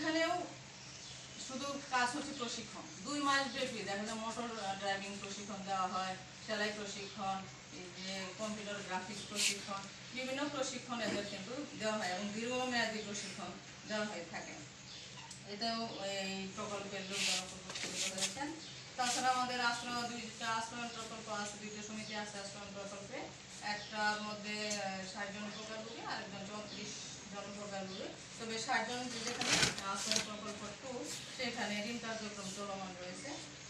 এখানেও শুধু কাজ হচ্ছে প্রশিক্ষণ, 2 মাস ব্যাপী। দেখা যায় মোটর ড্রাইভিং প্রশিক্ষণ দেওয়া হয়, সেলাই প্রশিক্ষণ, এই যে কম্পিউটার গ্রাফিক্স প্রশিক্ষণ, বিভিন্ন প্রশিক্ষণ এদের কিন্তু দেওয়া হয় এবং দীর্ঘমেয়াদী প্রশিক্ষণ দেওয়া হয়ে থাকে। এটাও এই প্রকল্পের লোকজন উপকৃত হয়েছেন। তাছাড়া আমাদের আশ্রয় 2টা আশ্রয়ণ প্রকল্প আছে, 2টা সমিতি আছে আশ্রয়ণ প্রকল্পে। একটার মধ্যে 60 জন উপকার রোগী, আরেকজন 34 জন উপকার রোগী। তবে 60 জন যেখানে আশ্রয়ণ প্রকল্প 2 সেখানে ঋণ কার্যক্রম চলমান রয়েছে,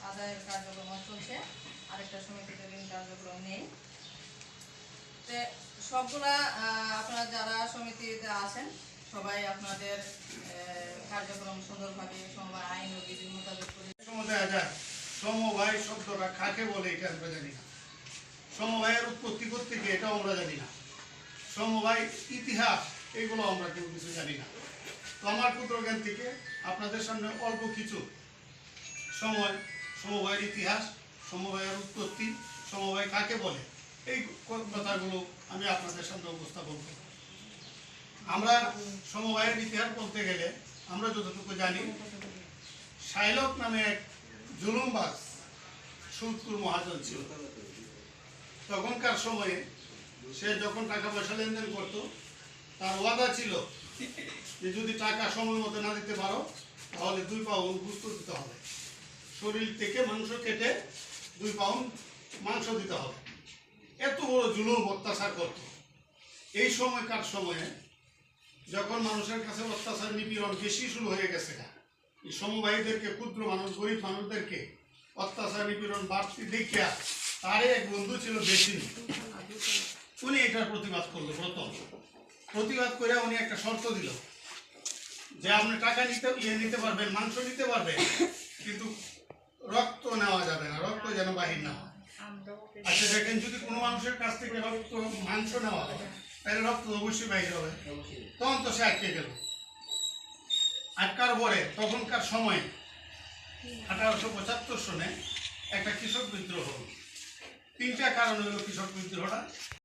আদায়ের কার্যক্রম চলছে। আরেকটা সমিতিতে ঋণ কার্যক্রম নেই। সবগুলা আপনারা যারা সমিতিতে আছেন সবাই আপনাদের কার্যক্রম সুন্দরভাবে সমবায় আইন ও বিধি মোতাবেক করে। সমবায় শব্দটা কাকে বলে এটা আমরা জানি না, সমবায়ের উৎপত্তি থেকে এটাও আমরা জানি না, সমবায় ইতিহাস এগুলো আমরা কেউ কিছু জানি না। তো আমার ক্ষুদ্র জ্ঞান থেকে আপনাদের সামনে অল্প কিছু সমবায়ের ইতিহাস, সমবায়ের উৎপত্তি, সমবায় কাকে বলে, এই কথাগুলো আমি আপনাদের সামনে উপস্থাপন করব। আমরা সমবায়ের ইতিহাস বলতে গেলে আমরা যতটুকু জানি, শাইলক নামে এক জুলুমবাজ সুদখোর মহাজন ছিল। তখনকার সময়ে সে যখন টাকা পয়সা লেনদেন করত, তার ওয়াদা ছিল যে যদি টাকা সময় মতো না দিতে পারো তাহলে 2 পাউন্ড গোশত দিতে হবে, শরীর থেকে মাংস কেটে 2 পাউন্ড মাংস দিতে হবে। এত বড় জুলুম অত্যাচার করত। এই সময়কার সময়ে যখন মানুষের কাছে অত্যাচার নিপীড়ন বেশি শুরু হয়ে গেছে, এই সমবায়ীদেরকে, ক্ষুদ্র মানুষ, গরিব মানুষদেরকে অত্যাচার নিপীড়ন বাড়তি দেখিয়া তার এক বন্ধু ছিল বেশিনি, উনি এটার প্রতিবাদ করলো। প্রথম প্রতিবাদ করে উনি একটা শর্ত দিল যে আপনি টাকা নিতে পারবেন, মাংস নিতে পারবেন, কিন্তু রক্ত নেওয়া যাবে না, রক্ত যেন বাহির না হয়। আচ্ছা দেখেন, যদি কোনো মানুষের কাছ থেকে রক্ত মাংস নেওয়া হয় তাহলে রক্ত অবশ্যই বাহির হবে। তখন তো সে আটকে গেল। আটকার পরে তখনকার সময়ে 1875 সনে একটা কৃষক বিদ্রোহ হল। 3টা কারণ হলো কৃষক বিদ্রোহটা।